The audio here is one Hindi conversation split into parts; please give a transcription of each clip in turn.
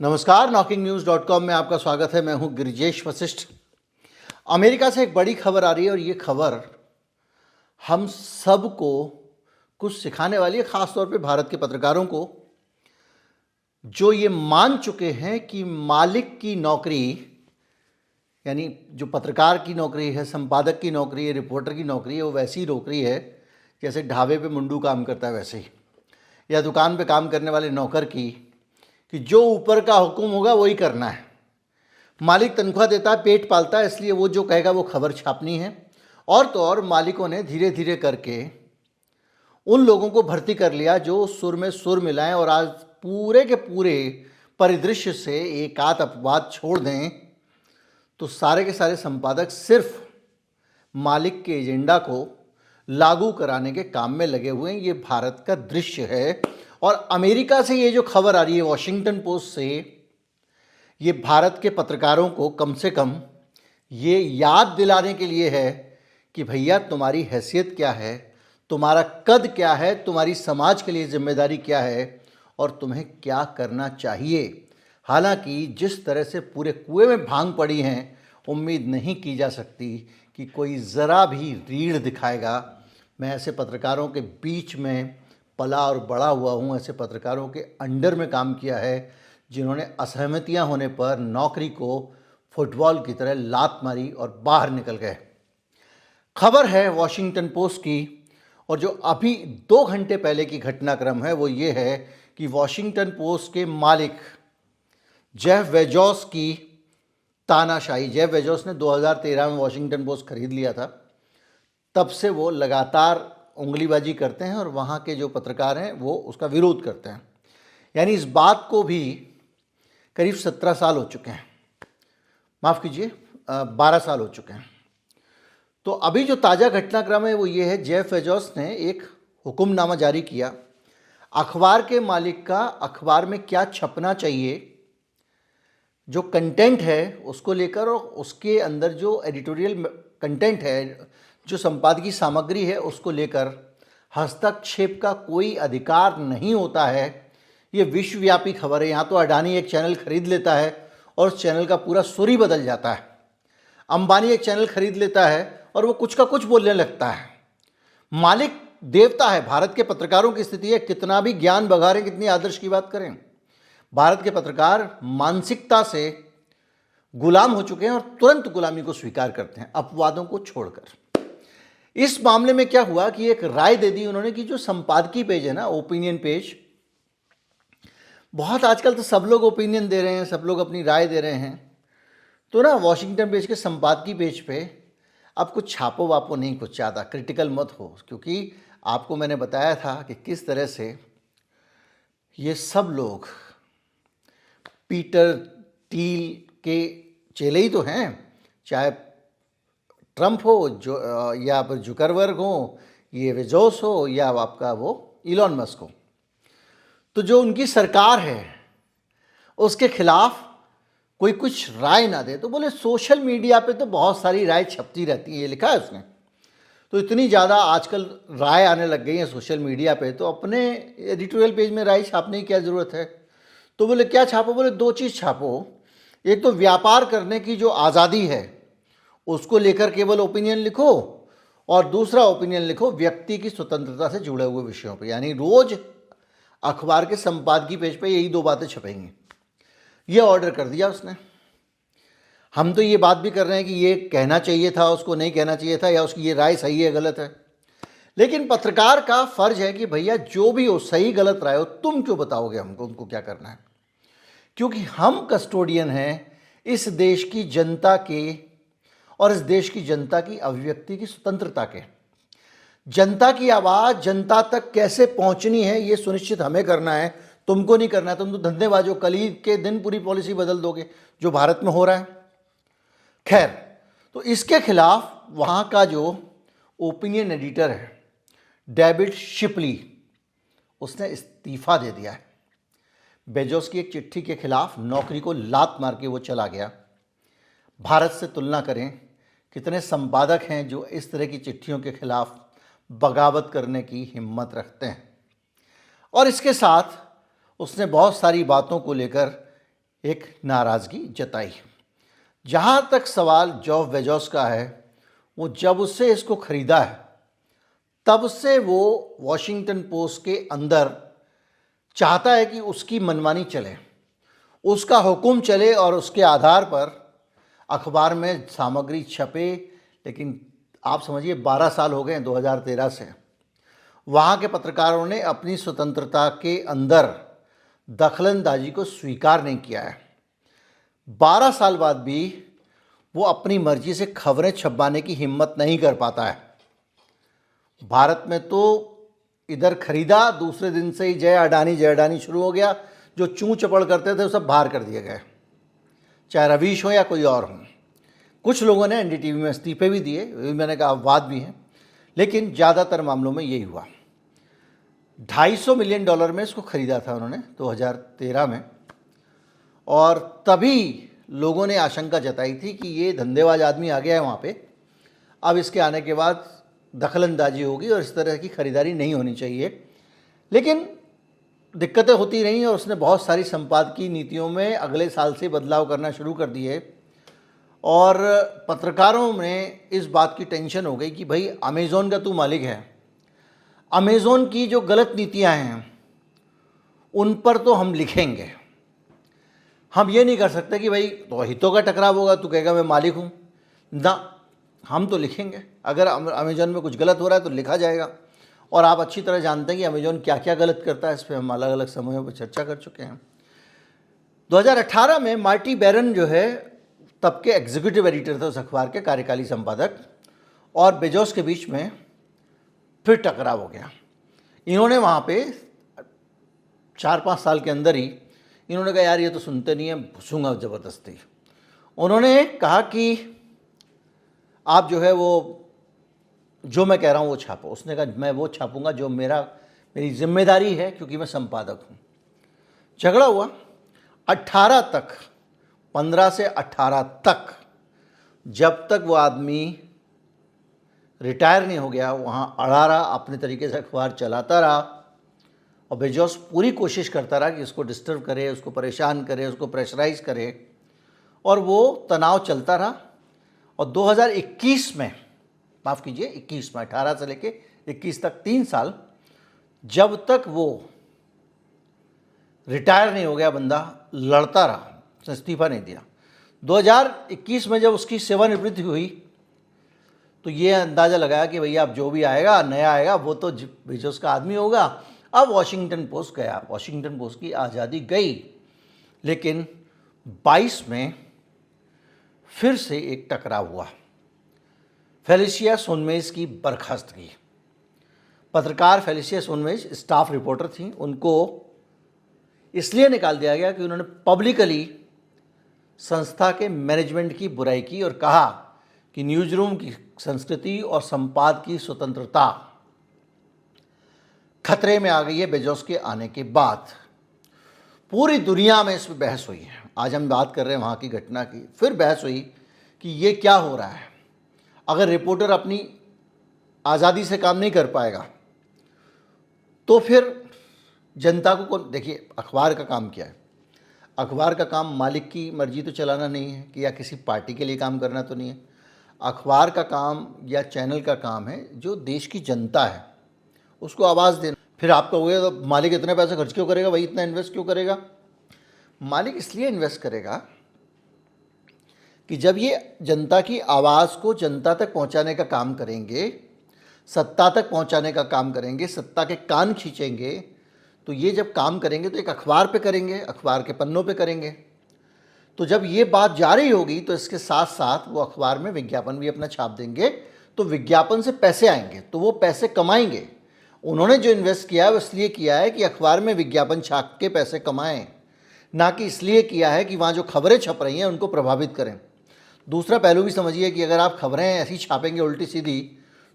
नमस्कार, knocking-news.com में आपका स्वागत है। मैं हूं गिरिजेश वशिष्ठ। अमेरिका से एक बड़ी खबर आ रही है और ये खबर हम सबको कुछ सिखाने वाली है, ख़ासतौर पे भारत के पत्रकारों को, जो ये मान चुके हैं कि मालिक की नौकरी, यानी जो पत्रकार की नौकरी है, संपादक की नौकरी है, रिपोर्टर की नौकरी है, वो वैसी नौकरी है जैसे ढाबे पे मुंडू काम करता है वैसे ही, या दुकान पे काम करने वाले नौकर की, कि जो ऊपर का हुक्म होगा वही करना है। मालिक तनख्वाह देता है, पेट पालता है, इसलिए वो जो कहेगा वो खबर छापनी है। और तो और मालिकों ने धीरे धीरे करके उन लोगों को भर्ती कर लिया जो सुर में सुर मिलाएं, और आज पूरे के पूरे परिदृश्य से एक आध अपवाद छोड़ दें तो सारे के सारे संपादक सिर्फ मालिक के एजेंडा को लागू कराने के काम में लगे हुए हैं। ये भारत का दृश्य है। और अमेरिका से ये जो खबर आ रही है, वॉशिंगटन पोस्ट से, ये भारत के पत्रकारों को कम से कम ये याद दिलाने के लिए है कि भैया तुम्हारी हैसियत क्या है, तुम्हारा कद क्या है, तुम्हारी समाज के लिए जिम्मेदारी क्या है और तुम्हें क्या करना चाहिए। हालांकि जिस तरह से पूरे कुएं में भांग पड़ी हैं, उम्मीद नहीं की जा सकती कि कोई ज़रा भी रीढ़ दिखाएगा। मैं ऐसे पत्रकारों के बीच में पला और बड़ा हुआ हूँ, ऐसे पत्रकारों के अंडर में काम किया है जिन्होंने असहमतियाँ होने पर नौकरी को फुटबॉल की तरह लात मारी और बाहर निकल गए। खबर है वॉशिंगटन पोस्ट की, और जो अभी 2 घंटे पहले की घटनाक्रम है वो ये है कि वॉशिंगटन पोस्ट के मालिक जेफ बेजोस की तानाशाही। जेफ बेजोस ने 2013 में वॉशिंगटन पोस्ट खरीद लिया था। तब से वो लगातार उंगलीबाजी करते हैं और वहाँ के जो पत्रकार हैं वो उसका विरोध करते हैं। यानी इस बात को भी करीब 17 साल हो चुके हैं, माफ़ कीजिए 12 साल हो चुके हैं। तो अभी जो ताज़ा घटनाक्रम है वो ये है, जेफ बेजोस ने एक हुक्मनामा जारी किया अखबार के मालिक का अखबार में क्या छपना चाहिए, जो कंटेंट है उसको लेकर, और उसके अंदर जो एडिटोरियल कंटेंट है, जो संपादकीय सामग्री है, उसको लेकर हस्तक्षेप का कोई अधिकार नहीं होता है। ये विश्वव्यापी खबर है। यहाँ तो अडानी एक चैनल खरीद लेता है और उस चैनल का पूरा सुर ही बदल जाता है। अंबानी एक चैनल खरीद लेता है और वो कुछ का कुछ बोलने लगता है। मालिक देवता है। भारत के पत्रकारों की स्थिति है, कितना भी ज्ञान बघारें, कितनी आदर्श की बात करें, भारत के पत्रकार मानसिकता से गुलाम हो चुके हैं और तुरंत गुलामी को स्वीकार करते हैं, अपवादों को छोड़कर। इस मामले में क्या हुआ कि एक राय दे दी उन्होंने कि जो संपादकीय पेज है ना, ओपिनियन पेज, बहुत आजकल तो सब लोग ओपिनियन दे रहे हैं, सब लोग अपनी राय दे रहे हैं। तो ना वॉशिंगटन पेज के संपादकीय पेज पे अब कुछ छापो वापो नहीं, कुछ ज़्यादा क्रिटिकल मत हो, क्योंकि आपको मैंने बताया था कि किस तरह से ये सब लोग पीटर टील के चेले ही तो हैं, चाहे ट्रंप हो, जो या फिर जुकरबर्ग हो, ये बेजोस हो, या आपका वो इलॉन मस्क हो। तो जो उनकी सरकार है उसके खिलाफ कोई कुछ राय ना दे, तो बोले सोशल मीडिया पे तो बहुत सारी राय छपती रहती है, ये लिखा है उसने। तो इतनी ज़्यादा आजकल राय आने लग गई है सोशल मीडिया पे, तो अपने एडिटोरियल पेज में राय छापने की क्या ज़रूरत है। तो बोले क्या छापो, बोले 2 चीज़ छापो। एक तो व्यापार करने की जो आज़ादी है उसको लेकर केवल ओपिनियन लिखो, और दूसरा ओपिनियन लिखो व्यक्ति की स्वतंत्रता से जुड़े हुए विषयों पे। यानी रोज अखबार के संपादकीय पेज पे यही 2 बातें छपेंगी। ये ऑर्डर कर दिया उसने। हम तो ये बात भी कर रहे हैं कि ये कहना चाहिए था, उसको नहीं कहना चाहिए था, या उसकी ये राय सही है गलत है। लेकिन पत्रकार का फर्ज है कि भैया जो भी हो, सही गलत राय हो, तुम क्यों बताओगे हमको उनको क्या करना है। क्योंकि हम कस्टोडियन हैं इस देश की जनता के, और इस देश की जनता की अभिव्यक्ति की स्वतंत्रता के। जनता की आवाज़ जनता तक कैसे पहुंचनी है ये सुनिश्चित हमें करना है, तुमको नहीं करना है। तुम तो धंधेबाजो, कल ही के दिन पूरी पॉलिसी बदल दोगे, जो भारत में हो रहा है। खैर, तो इसके खिलाफ वहाँ का जो ओपिनियन एडिटर है डेविड शिपली, उसने इस्तीफा दे दिया है। बेजोस की एक चिट्ठी के खिलाफ नौकरी को लात मार के वो चला गया। भारत से तुलना करें, कितने संपादक हैं जो इस तरह की चिट्ठियों के खिलाफ बगावत करने की हिम्मत रखते हैं। और इसके साथ उसने बहुत सारी बातों को लेकर एक नाराज़गी जताई। जहाँ तक सवाल जेफ बेजोस का है, वो जब उससे इसको ख़रीदा है तब से वो वॉशिंगटन पोस्ट के अंदर चाहता है कि उसकी मनमानी चले, उसका हुक्म चले और उसके आधार पर अखबार में सामग्री छपे। लेकिन आप समझिए 12 साल हो गए 2013 से। वहाँ के पत्रकारों ने अपनी स्वतंत्रता के अंदर दखलंदाजी को स्वीकार नहीं किया है। 12 साल बाद भी वो अपनी मर्जी से खबरें छपवाने की हिम्मत नहीं कर पाता है। भारत में तो इधर खरीदा, दूसरे दिन से ही जय अडानी शुरू हो गया। जो चूं चपड़ करते थे वो सब बाहर कर दिए गए, चाहे रवीश हो या कोई और हो। कुछ लोगों ने एनडीटीवी में इस्तीफे भी दिए, मैंने कहा अपवाद भी हैं, लेकिन ज़्यादातर मामलों में यही हुआ। $250 मिलियन में इसको ख़रीदा था उन्होंने 2013 में, और तभी लोगों ने आशंका जताई थी कि ये धंधेबाज आदमी आ गया है वहाँ पे, अब इसके आने के बाद दखलंदाजी होगी और इस तरह की ख़रीदारी नहीं होनी चाहिए। लेकिन दिक्कतें होती रहीं और उसने बहुत सारी संपादकीय नीतियों में अगले साल से बदलाव करना शुरू कर दिए। और पत्रकारों में इस बात की टेंशन हो गई कि भाई अमेज़ॉन का तू मालिक है, अमेज़ॉन की जो गलत नीतियां हैं उन पर तो हम लिखेंगे। हम ये नहीं कर सकते कि भाई तो हितों का टकराव होगा, तू कहेगा मैं मालिक हूँ ना, हम तो लिखेंगे। अगर अमेज़ॉन में कुछ गलत हो रहा है तो लिखा जाएगा। और आप अच्छी तरह जानते हैं कि अमेज़ॉन क्या क्या गलत करता है, इस पर हम अलग अलग समयों पर चर्चा कर चुके हैं। 2018 में मार्टी बैरन जो है तब के एग्जीक्यूटिव एडिटर थे उस अखबार के, कार्यकारी संपादक, और बेजोस के बीच में फिर टकराव हो गया। इन्होंने वहाँ पे 4-5 साल के अंदर ही इन्होंने कहा यार ये तो सुनते नहीं है, घुसूंगा ज़बरदस्ती। उन्होंने कहा कि आप जो है वो जो मैं कह रहा हूँ वो छापो। उसने कहा मैं वो छापूंगा जो मेरी जिम्मेदारी है, क्योंकि मैं संपादक हूँ। झगड़ा हुआ 18 तक, 15 से 18 तक, जब तक वो आदमी रिटायर नहीं हो गया वहाँ अड़ा रहा, अपने तरीके से अखबार चलाता रहा। और बेजोस पूरी कोशिश करता रहा कि इसको डिस्टर्ब करे, उसको परेशान करे, उसको प्रेशराइज करे, और वो तनाव चलता रहा। और 2021 में, माफ़ कीजिए 21 में, 18 से लेके 21 तक 3 साल, जब तक वो रिटायर नहीं हो गया बंदा लड़ता रहा, उसने इस्तीफा नहीं दिया। 2021 में जब उसकी सेवानिवृत्ति हुई तो ये अंदाज़ा लगाया कि भैया अब जो भी आएगा नया आएगा वो तो बेजोस का आदमी होगा। अब वॉशिंगटन पोस्ट गया, वॉशिंगटन पोस्ट की आज़ादी गई। लेकिन 22 में फिर से एक टकराव हुआ, फेलिसिया सोनमेज की बर्खास्तगी। पत्रकार फेलिसिया सोनमेज स्टाफ रिपोर्टर थी, उनको इसलिए निकाल दिया गया कि उन्होंने पब्लिकली संस्था के मैनेजमेंट की बुराई की और कहा कि न्यूज़ रूम की संस्कृति और संपादकीय स्वतंत्रता खतरे में आ गई है बेजोस के आने के बाद। पूरी दुनिया में इस पर बहस हुई है। आज हम बात कर रहे हैं वहाँ की घटना की, फिर बहस हुई कि ये क्या हो रहा है। अगर रिपोर्टर अपनी आज़ादी से काम नहीं कर पाएगा तो फिर जनता को कौन देखिए। अखबार का काम क्या है? अखबार का काम मालिक की मर्जी तो चलाना नहीं है कि या किसी पार्टी के लिए काम करना तो नहीं है। अखबार का काम या चैनल का काम है जो देश की जनता है उसको आवाज़ देना। फिर आप कहोगे तो मालिक इतने पैसे खर्च क्यों करेगा, भाई इतना इन्वेस्ट क्यों करेगा? मालिक इसलिए इन्वेस्ट करेगा कि जब ये जनता की आवाज़ को जनता तक पहुंचाने का काम करेंगे, सत्ता तक पहुंचाने का काम करेंगे, सत्ता के कान खींचेंगे, तो ये जब काम करेंगे तो एक अखबार पे करेंगे, अखबार के पन्नों पे करेंगे। तो जब ये बात जारी होगी तो इसके साथ साथ वो अखबार में विज्ञापन भी अपना छाप देंगे, तो विज्ञापन से पैसे आएंगे, तो वो पैसे कमाएंगे। उन्होंने जो इन्वेस्ट किया है वो इसलिए किया है कि अखबार में विज्ञापन छाप के पैसे कमाएं, ना कि इसलिए किया है कि वहाँ जो खबरें छप रही हैं उनको प्रभावित करें। दूसरा पहलू भी समझिए कि अगर आप खबरें ऐसी छापेंगे उल्टी सीधी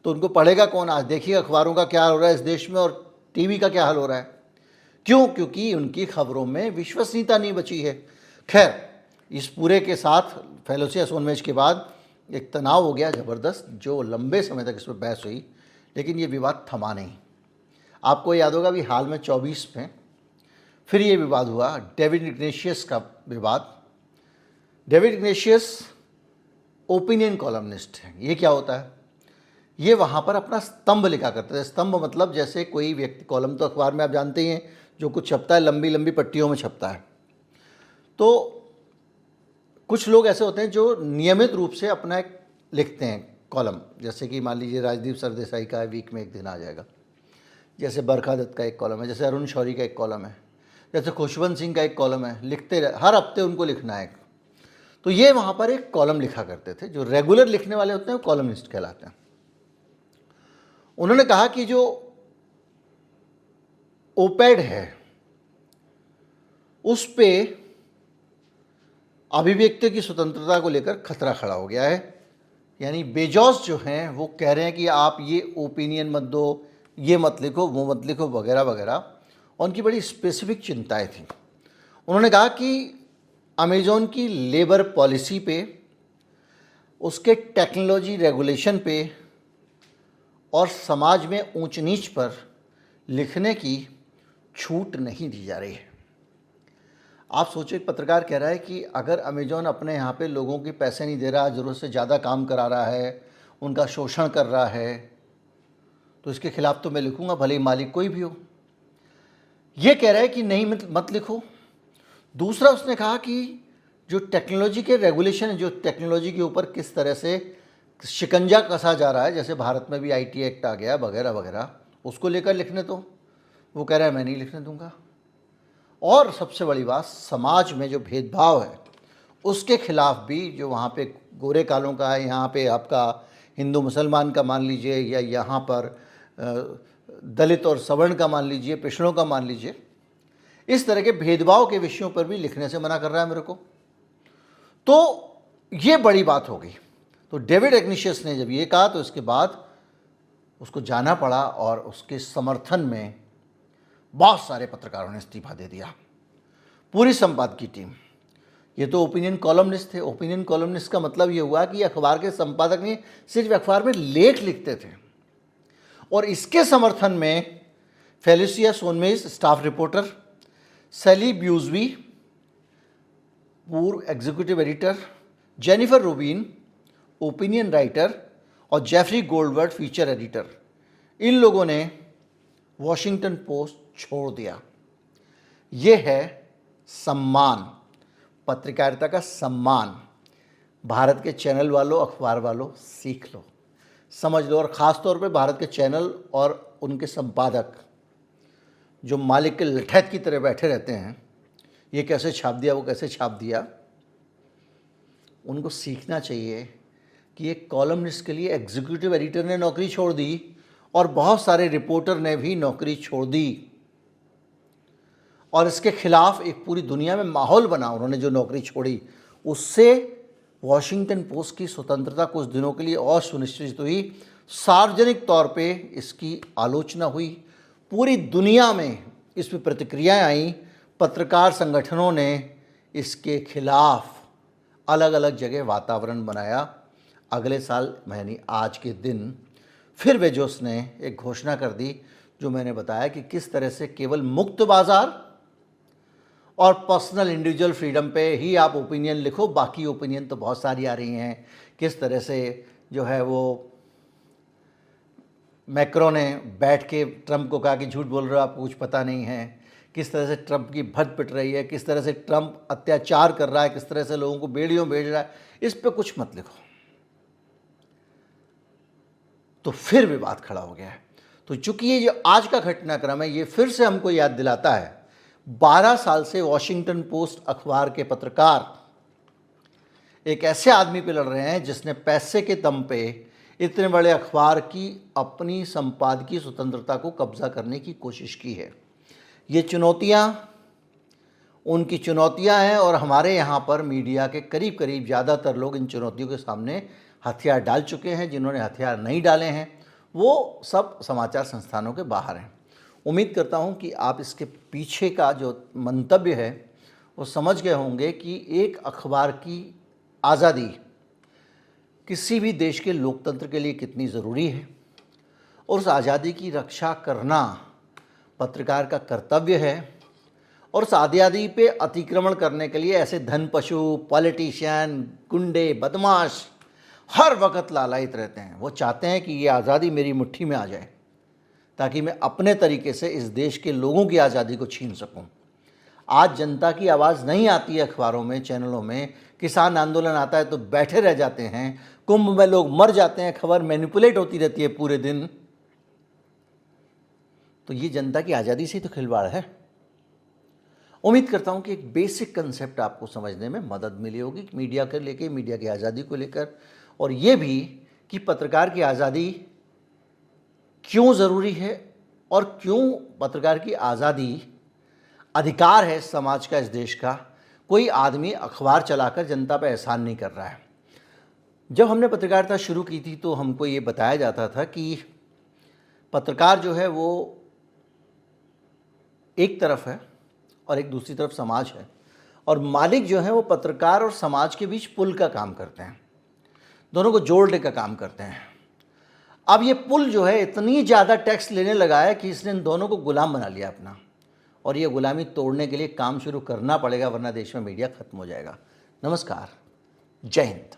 तो उनको पढ़ेगा कौन? आज देखिए अखबारों का क्या हो रहा है इस देश में, और टीवी का क्या हाल हो रहा है। क्यों? क्योंकि उनकी खबरों में विश्वसनीयता नहीं बची है। खैर, इस पूरे के साथ फेलिसिया सोनमेज के बाद एक तनाव हो गया ज़बरदस्त, जो लंबे समय तक इस पर बहस हुई, लेकिन ये विवाद थमा नहीं। आपको याद होगा भी हाल में 24 में फिर ये विवाद हुआ डेविड इग्नेशियस का विवाद। डेविड इग्नेशियस ओपिनियन कॉलमनिस्ट है। ये क्या होता है? ये वहाँ पर अपना स्तंभ लिखा करते थे। स्तंभ मतलब जैसे कोई व्यक्ति, कॉलम तो अखबार में आप जानते ही हैं जो कुछ छपता है लंबी लंबी पट्टियों में छपता है। तो कुछ लोग ऐसे होते हैं जो नियमित रूप से अपना एक लिखते हैं कॉलम, जैसे कि मान लीजिए राजदीप सरदेसाई का है, वीक में एक दिन आ जाएगा। जैसे बरखा दत्त का एक कॉलम है, जैसे अरुण शौरी का एक कॉलम है, जैसे खुशवंत सिंह का एक कॉलम है। लिखते हर हफ्ते उनको लिखना है। तो ये वहाँ पर एक कॉलम लिखा करते थे। जो रेगुलर लिखने वाले होते हैं वो कॉलमिस्ट कहलाते हैं। उन्होंने कहा कि जो ओपेड है उस पे अभिव्यक्ति की स्वतंत्रता को लेकर खतरा खड़ा हो गया है। यानी बेजॉस जो हैं वो कह रहे हैं कि आप ये ओपिनियन मत दो, ये मत लिखो, वो मत लिखो, वगैरह वगैरह। और उनकी बड़ी स्पेसिफिक चिंताएं थी। उन्होंने कहा कि अमेज़ॉन की लेबर पॉलिसी पे, उसके टेक्नोलॉजी रेगुलेशन पे और समाज में ऊंच नीच पर लिखने की छूट नहीं दी जा रही है। आप सोचिए, पत्रकार कह रहा है कि अगर अमेज़ॉन अपने यहाँ पे लोगों के पैसे नहीं दे रहा, ज़रूरत से ज़्यादा काम करा रहा है, उनका शोषण कर रहा है, तो इसके खिलाफ तो मैं लिखूँगा, भले ही मालिक कोई भी हो। ये कह रहा है कि नहीं मत लिखो। दूसरा उसने कहा कि जो टेक्नोलॉजी के रेगुलेशन है, जो टेक्नोलॉजी के ऊपर किस तरह से शिकंजा कसा जा रहा है, जैसे भारत में भी आईटी एक्ट आ गया वगैरह वगैरह, उसको लेकर लिखने दो। वो कह रहा है मैं नहीं लिखने दूंगा। और सबसे बड़ी बात, समाज में जो भेदभाव है उसके खिलाफ भी, जो वहाँ पे गोरे कालों का है, यहाँ पे आपका हिंदू मुसलमान का मान लीजिए, या यहाँ पर दलित और सवर्ण का मान लीजिए, पिछड़ों का मान लीजिए, इस तरह के भेदभाव के विषयों पर भी लिखने से मना कर रहा है मेरे को। तो ये बड़ी बात हो गई। तो डेविड इग्नेशियस ने जब ये कहा तो इसके बाद उसको जाना पड़ा और उसके समर्थन में बहुत सारे पत्रकारों ने इस्तीफा दे दिया। पूरी संपादकीय टीम। ये तो ओपिनियन कॉलमनिस्ट थे। ओपिनियन कॉलमनिस्ट का मतलब ये हुआ कि अखबार के संपादक नहीं, सिर्फ अखबार में लेख लिखते थे। और इसके समर्थन में फेलिसिया सोनमेज, स्टाफ रिपोर्टर, सैली ब्यूजवी, पूर्व executive editor, Jennifer Rubin, opinion writer, और जेफरी गोल्डवर्ड, फीचर एडिटर, इन लोगों ने वॉशिंगटन पोस्ट छोड़ दिया। ये है सम्मान, पत्रकारिता का सम्मान। भारत के चैनल वालों, अखबार वालों, सीख लो, समझ लो। और ख़ास तौर पे भारत के चैनल और उनके संपादक जो मालिक के लठैत की तरह बैठे रहते हैं, ये कैसे छाप दिया, वो कैसे छाप दिया, उनको सीखना चाहिए कि एक कॉलमनिस्ट के लिए एग्जीक्यूटिव एडिटर ने नौकरी छोड़ दी और बहुत सारे रिपोर्टर ने भी नौकरी छोड़ दी। और इसके खिलाफ एक पूरी दुनिया में माहौल बना। उन्होंने जो नौकरी छोड़ी उससे वॉशिंगटन पोस्ट की स्वतंत्रता कुछ दिनों के लिए और सुनिश्चित हुई। सार्वजनिक तौर पे इसकी आलोचना हुई, पूरी दुनिया में इस पर प्रतिक्रियाएं आई। पत्रकार संगठनों ने इसके खिलाफ अलग अलग जगह वातावरण बनाया। अगले साल यानी आज के दिन फिर बेजोस ने एक घोषणा कर दी, जो मैंने बताया कि किस तरह से केवल मुक्त बाजार और पर्सनल इंडिविजुअल फ्रीडम पे ही आप ओपिनियन लिखो, बाकी ओपिनियन तो बहुत सारी आ रही हैं। किस तरह से जो है वो मैक्रो ने बैठ के ट्रंप को कहा कि झूठ बोल रहे हो, आपको कुछ पता नहीं है। किस तरह से ट्रंप की भद पिट रही है, किस तरह से ट्रंप अत्याचार कर रहा है, किस तरह से लोगों को बेड़ियों भेज रहा है, इस पे कुछ मत लिखो। तो फिर विवाद खड़ा हो गया है। तो चूंकि ये जो आज का घटनाक्रम है, ये फिर से हमको याद दिलाता है 12 साल से वॉशिंगटन पोस्ट अखबार के पत्रकार एक ऐसे आदमी पे लड़ रहे हैं जिसने पैसे के दम पे इतने बड़े अखबार की अपनी संपादकीय स्वतंत्रता को कब्जा करने की कोशिश की है। ये चुनौतियां उनकी चुनौतियां हैं और हमारे यहाँ पर मीडिया के करीब करीब ज़्यादातर लोग इन चुनौतियों के सामने हथियार डाल चुके हैं। जिन्होंने हथियार नहीं डाले हैं वो सब समाचार संस्थानों के बाहर हैं। उम्मीद करता हूं कि आप इसके पीछे का जो मंतव्य है वो समझ गए होंगे कि एक अखबार की आज़ादी किसी भी देश के लोकतंत्र के लिए कितनी ज़रूरी है और उस आज़ादी की रक्षा करना पत्रकार का कर्तव्य है। और उस आज़ादी पे अतिक्रमण करने के लिए ऐसे धन पशु, पॉलिटिशियन, गुंडे, बदमाश हर वक्त लालायित रहते हैं। वो चाहते हैं कि ये आज़ादी मेरी मुट्ठी में आ जाए ताकि मैं अपने तरीके से इस देश के लोगों की आज़ादी को छीन सकूं। आज जनता की आवाज़ नहीं आती है अखबारों में, चैनलों में। किसान आंदोलन आता है तो बैठे रह जाते हैं, कुंभ में लोग मर जाते हैं, खबर मैनिपुलेट होती रहती है पूरे दिन। तो ये जनता की आज़ादी से तो खिलवाड़ है। उम्मीद करता हूँ कि एक बेसिक कंसेप्ट आपको समझने में मदद मिली होगी मीडिया को लेकर, मीडिया की आज़ादी को लेकर, और ये भी कि पत्रकार की आज़ादी क्यों ज़रूरी है और क्यों पत्रकार की आज़ादी अधिकार है समाज का, इस देश का। कोई आदमी अखबार चलाकर जनता पर एहसान नहीं कर रहा है। जब हमने पत्रकारिता शुरू की थी तो हमको ये बताया जाता था कि पत्रकार जो है वो एक तरफ है और एक दूसरी तरफ समाज है, और मालिक जो है वो पत्रकार और समाज के बीच पुल का काम करते हैं, दोनों को जोड़ने का काम करते हैं। अब ये पुल जो है इतनी ज़्यादा टैक्स लेने लगा है कि इसने इन दोनों को गुलाम बना लिया अपना, और ये गुलामी तोड़ने के लिए काम शुरू करना पड़ेगा, वरना देश में मीडिया खत्म हो जाएगा। नमस्कार, जय हिंद।